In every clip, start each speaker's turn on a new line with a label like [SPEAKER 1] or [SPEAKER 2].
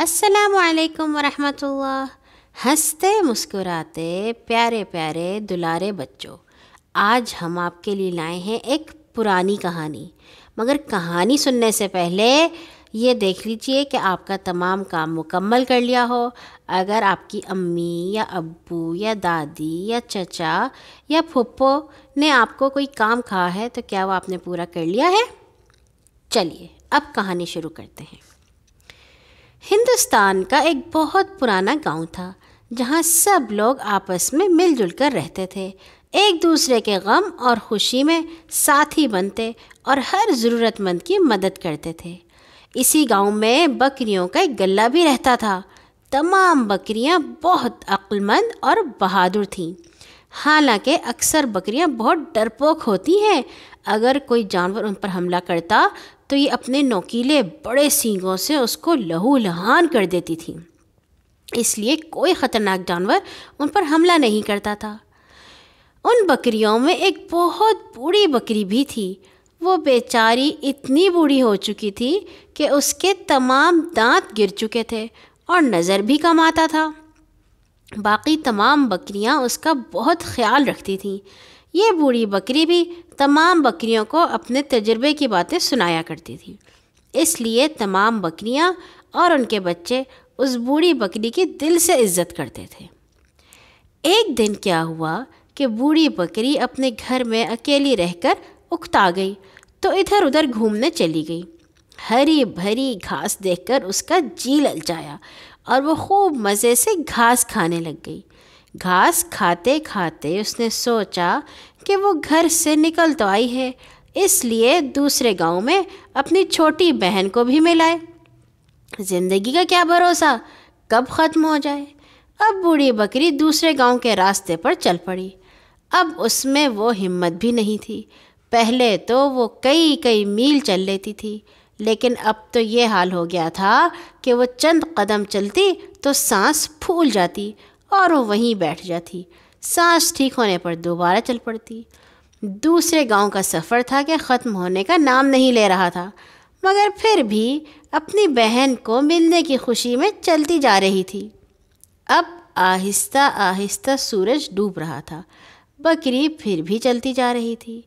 [SPEAKER 1] السلام علیکم ورحمۃ اللہ۔ ہنستے مسکراتے پیارے پیارے دلارے بچوں، آج ہم آپ کے لیے لائے ہیں ایک پرانی کہانی۔ مگر کہانی سننے سے پہلے یہ دیکھ لیجئے کہ آپ کا تمام کام مکمل کر لیا ہو۔ اگر آپ کی امی یا ابو یا دادی یا چچا یا پھپھو نے آپ کو کوئی کام کہا ہے تو کیا وہ آپ نے پورا کر لیا ہے؟ چلیے اب کہانی شروع کرتے ہیں۔ ہندوستان کا ایک بہت پرانا گاؤں تھا جہاں سب لوگ آپس میں مل جل کر رہتے تھے، ایک دوسرے کے غم اور خوشی میں ساتھی بنتے اور ہر ضرورت مند کی مدد کرتے تھے۔ اسی گاؤں میں بکریوں کا ایک گلہ بھی رہتا تھا۔ تمام بکریاں بہت عقل مند اور بہادر تھیں، حالانکہ اکثر بکریاں بہت ڈرپوک ہوتی ہیں۔ اگر کوئی جانور ان پر حملہ کرتا تو یہ اپنے نوکیلے بڑے سینگوں سے اس کو لہو لہان کر دیتی تھیں، اس لیے کوئی خطرناک جانور ان پر حملہ نہیں کرتا تھا۔ ان بکریوں میں ایک بہت بوڑھی بکری بھی تھی۔ وہ بیچاری اتنی بوڑھی ہو چکی تھی کہ اس کے تمام دانت گر چکے تھے اور نظر بھی کم آتا تھا۔ باقی تمام بکریاں اس کا بہت خیال رکھتی تھیں۔ یہ بوڑھی بکری بھی تمام بکریوں کو اپنے تجربے کی باتیں سنایا کرتی تھی، اس لیے تمام بکریاں اور ان کے بچے اس بوڑھی بکری کی دل سے عزت کرتے تھے۔ ایک دن کیا ہوا کہ بوڑھی بکری اپنے گھر میں اکیلی رہ کر اکتا گئی تو ادھر ادھر گھومنے چلی گئی۔ ہری بھری گھاس دیکھ کر اس کا جی للچایا اور وہ خوب مزے سے گھاس کھانے لگ گئی۔ گھاس کھاتے کھاتے اس نے سوچا کہ وہ گھر سے نکل تو آئی ہے، اس لیے دوسرے گاؤں میں اپنی چھوٹی بہن کو بھی ملائے۔ زندگی کا کیا بھروسہ کب ختم ہو جائے۔ اب بوڑھی بکری دوسرے گاؤں کے راستے پر چل پڑی۔ اب اس میں وہ ہمت بھی نہیں تھی۔ پہلے تو وہ کئی میل چل لیتی تھی، لیکن اب تو یہ حال ہو گیا تھا کہ وہ چند قدم چلتی تو سانس پھول جاتی اور وہ وہیں بیٹھ جاتی۔ سانس ٹھیک ہونے پر دوبارہ چل پڑتی۔ دوسرے گاؤں کا سفر تھا کہ ختم ہونے کا نام نہیں لے رہا تھا، مگر پھر بھی اپنی بہن کو ملنے کی خوشی میں چلتی جا رہی تھی۔ اب آہستہ آہستہ سورج ڈوب رہا تھا، بکری پھر بھی چلتی جا رہی تھی۔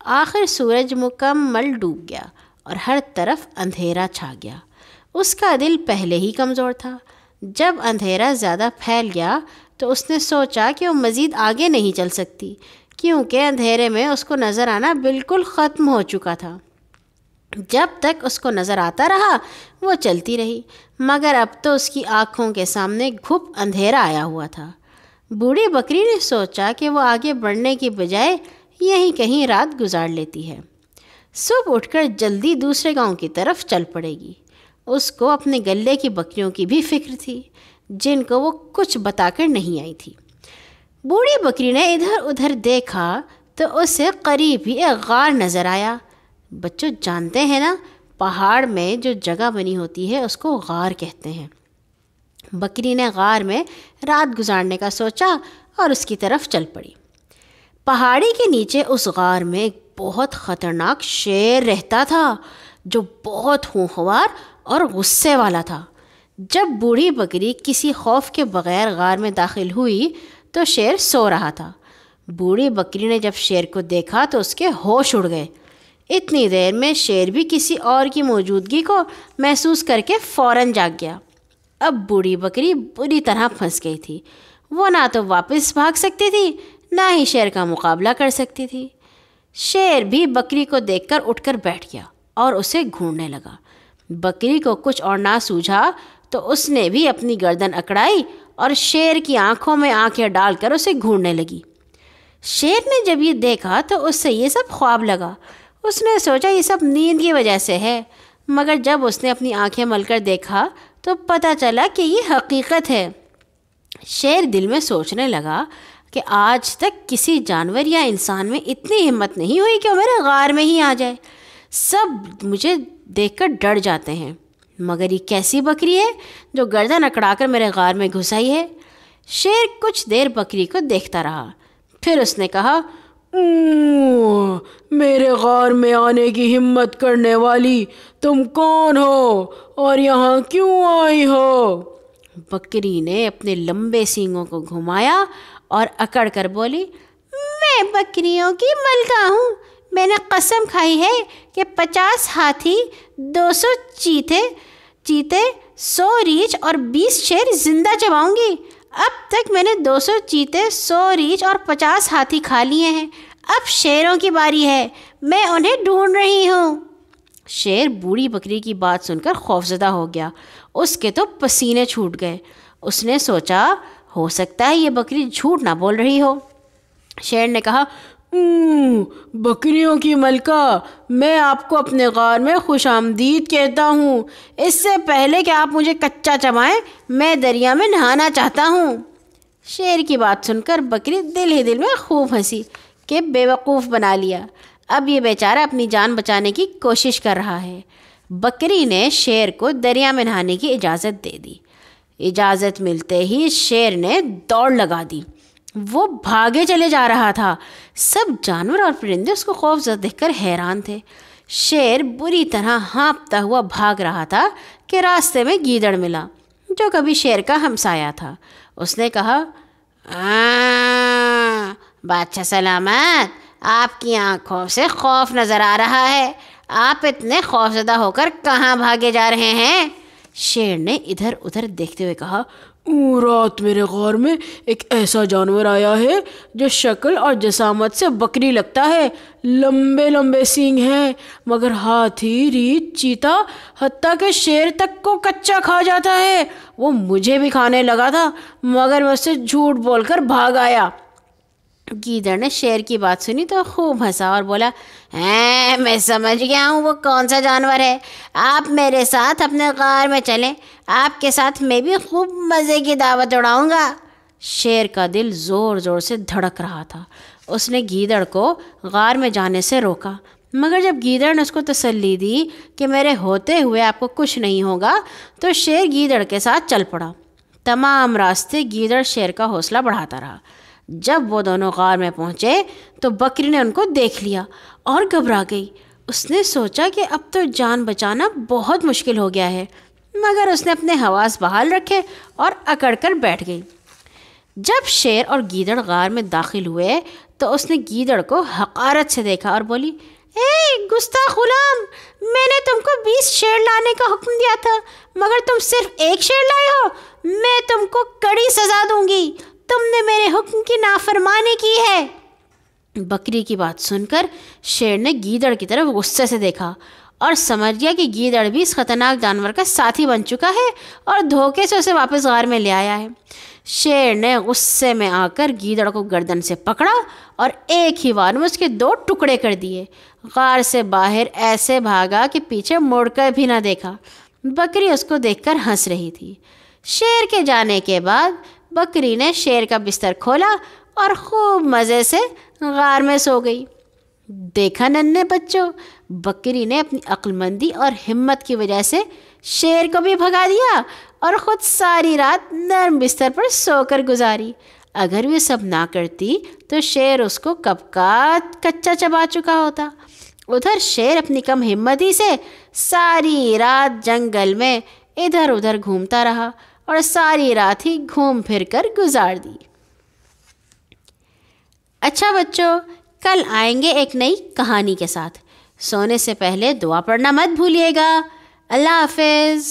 [SPEAKER 1] آخر سورج مکمل ڈوب گیا اور ہر طرف اندھیرا چھا گیا۔ اس کا دل پہلے ہی کمزور تھا۔ جب اندھیرا زیادہ پھیل گیا تو اس نے سوچا کہ وہ مزید آگے نہیں چل سکتی، کیونکہ اندھیرے میں اس کو نظر آنا بالکل ختم ہو چکا تھا۔ جب تک اس کو نظر آتا رہا وہ چلتی رہی، مگر اب تو اس کی آنکھوں کے سامنے گھپ اندھیرا آیا ہوا تھا۔ بوڑھی بکری نے سوچا کہ وہ آگے بڑھنے کی بجائے یہیں کہیں رات گزار لیتی ہے۔ صبح اٹھ کر جلدی دوسرے گاؤں کی طرف چل پڑے گی۔ اس کو اپنے گلے کی بکریوں کی بھی فکر تھی، جن کو وہ کچھ بتا کر نہیں آئی تھی۔ بوڑھی بکری نے ادھر ادھر دیکھا تو اسے قریب ہی ایک غار نظر آیا۔ بچوں جانتے ہیں نا، پہاڑ میں جو جگہ بنی ہوتی ہے اس کو غار کہتے ہیں۔ بکری نے غار میں رات گزارنے کا سوچا اور اس کی طرف چل پڑی۔ پہاڑی کے نیچے اس غار میں ایک بہت خطرناک شیر رہتا تھا جو بہت ہونہار اور غصے والا تھا۔ جب بوڑھی بکری کسی خوف کے بغیر غار میں داخل ہوئی تو شیر سو رہا تھا۔ بوڑھی بکری نے جب شیر کو دیکھا تو اس کے ہوش اڑ گئے۔ اتنی دیر میں شیر بھی کسی اور کی موجودگی کو محسوس کر کے فوراً جاگ گیا۔ اب بوڑھی بکری بری طرح پھنس گئی تھی۔ وہ نہ تو واپس بھاگ سکتی تھی نہ ہی شیر کا مقابلہ کر سکتی تھی۔ شیر بھی بکری کو دیکھ کر اٹھ کر بیٹھ گیا اور اسے گھورنے لگا۔ بکری کو کچھ اور نہ سوجھا تو اس نے بھی اپنی گردن اکڑائی اور شیر کی آنکھوں میں آنکھیں ڈال کر اسے گھورنے لگی۔ شیر نے جب یہ دیکھا تو اس سے یہ سب خواب لگا۔ اس نے سوچا یہ سب نیند کی وجہ سے ہے، مگر جب اس نے اپنی آنکھیں مل کر دیکھا تو پتہ چلا کہ یہ حقیقت ہے۔ شیر دل میں سوچنے لگا کہ آج تک کسی جانور یا انسان میں اتنی ہمت نہیں ہوئی کہ وہ میرے غار میں ہی آ جائے۔ سب مجھے دیکھ کر ڈر جاتے ہیں، مگر یہ کیسی بکری ہے جو گردن اکڑا کر میرے غار میں گھس آئی ہے۔ شیر کچھ دیر بکری کو دیکھتا رہا، پھر اس نے کہا،
[SPEAKER 2] میرے غار میں آنے کی ہمت کرنے والی تم کون ہو اور یہاں کیوں آئی ہو؟
[SPEAKER 1] بکری نے اپنے لمبے سینگوں کو گھمایا اور اکڑ کر بولی، میں بکریوں کی ملکہ ہوں۔ میں نے قسم کھائی ہے کہ 50 ہاتھی، 200 چیتے، 100 ریچھ اور 20 شیر زندہ چباؤں گی۔ اب تک میں نے 200 چیتے، 100 ریچھ اور 50 ہاتھی کھا لیے ہیں۔ اب شیروں کی باری ہے، میں انہیں ڈھونڈ رہی ہوں۔ شیر بوڑھی بکری کی بات سن کر خوفزدہ ہو گیا۔ اس کے تو پسینے چھوٹ گئے۔ اس نے سوچا ہو سکتا ہے یہ بکری جھوٹ نہ بول رہی ہو۔ شیر نے کہا،
[SPEAKER 2] بکریوں کی ملکہ، میں آپ کو اپنے غار میں خوش آمدید کہتا ہوں۔ اس سے پہلے کہ آپ مجھے کچا چبائیں، میں دریا میں نہانا چاہتا ہوں۔
[SPEAKER 1] شیر کی بات سن کر بکری دل ہی دل میں خوب ہنسی کہ بے وقوف بنا لیا، اب یہ بیچارہ اپنی جان بچانے کی کوشش کر رہا ہے۔ بکری نے شیر کو دریا میں نہانے کی اجازت دے دی۔ اجازت ملتے ہی شیر نے دوڑ لگا دی۔ وہ بھاگے چلے جا رہا تھا۔ سب جانور اور پرندے اس کو خوفزدہ دیکھ کر حیران تھے۔ شیر بری طرح ہانپتا ہوا بھاگ رہا تھا کہ راستے میں گیدڑ ملا، جو کبھی شیر کا ہمسایہ تھا۔ اس نے کہا، بادشاہ سلامت، آپ کی آنکھوں سے خوف نظر آ رہا ہے۔ آپ اتنے خوفزدہ ہو کر کہاں بھاگے جا رہے ہیں؟
[SPEAKER 2] شیر نے ادھر ادھر دیکھتے ہوئے کہا، رات میرے غار میں ایک ایسا جانور آیا ہے جو شکل اور جسامت سے بکری لگتا ہے۔ لمبے لمبے سینگ ہیں، مگر ہاتھی، ریچھ، چیتا، حتیٰ کہ شیر تک کو کچا کھا جاتا ہے۔ وہ مجھے بھی کھانے لگا تھا، مگر میں اس سے جھوٹ بول کر بھاگ آیا۔
[SPEAKER 1] گیدڑ نے شیر کی بات سنی تو خوب ہنسا اور بولا، میں سمجھ گیا ہوں وہ کون سا جانور ہے۔ آپ میرے ساتھ اپنے غار میں چلیں، آپ کے ساتھ میں بھی خوب مزے کی دعوت اڑاؤں گا۔ شیر کا دل زور زور سے دھڑک رہا تھا۔ اس نے گیدڑ کو غار میں جانے سے روکا، مگر جب گیدڑ نے اس کو تسلی دی کہ میرے ہوتے ہوئے آپ کو کچھ نہیں ہوگا، تو شیر گیدڑ کے ساتھ چل پڑا۔ تمام راستے گیدڑ شیر کا حوصلہ بڑھاتا رہا۔ جب وہ دونوں غار میں پہنچے تو بکری نے ان کو دیکھ لیا اور گھبرا گئی۔ اس نے سوچا کہ اب تو جان بچانا بہت مشکل ہو گیا ہے، مگر اس نے اپنے حواس بحال رکھے اور اکڑ کر بیٹھ گئی۔ جب شیر اور گیدڑ غار میں داخل ہوئے تو اس نے گیدڑ کو حقارت سے دیکھا اور بولی، گستاخ غلام، میں نے تم کو 20 شیر لانے کا حکم دیا تھا، مگر تم صرف 1 شیر لائے ہو۔ میں تم کو کڑی سزا دوں گی، تم نے میرے حکم کی نافرمانی کی ہے۔ بکری کی بات سن کر شیر نے گیدڑ کی طرف غصے سے دیکھا اور سمجھ گیا کہ گیدڑ بھی اس خطرناک جانور کا ساتھی بن چکا ہے اور دھوکے سے اسے واپس غار میں لے آیا ہے۔ شیر نے غصے میں آ کر گیدڑ کو گردن سے پکڑا اور ایک ہی وار میں اس کے 2 ٹکڑے کر دیے۔ غار سے باہر ایسے بھاگا کہ پیچھے مڑ کر بھی نہ دیکھا۔ بکری اس کو دیکھ کر ہنس رہی تھی۔ شیر کے جانے کے بعد بکری نے شیر کا بستر کھولا اور خوب مزے سے غار میں سو گئی۔ دیکھا ننھے بچوں، بکری نے اپنی عقل مندی اور ہمت کی وجہ سے شیر کو بھی بھگا دیا اور خود ساری رات نرم بستر پر سو کر گزاری۔ اگر وہ سب نہ کرتی تو شیر اس کو کب کا کچا چبا چکا ہوتا۔ ادھر شیر اپنی کم ہمتی سے ساری رات جنگل میں ادھر ادھر گھومتا رہا اور ساری رات ہی گھوم پھر کر گزار دی۔ اچھا بچوں، کل آئیں گے ایک نئی کہانی کے ساتھ۔ سونے سے پہلے دعا پڑھنا مت بھولیے گا۔ اللہ حافظ۔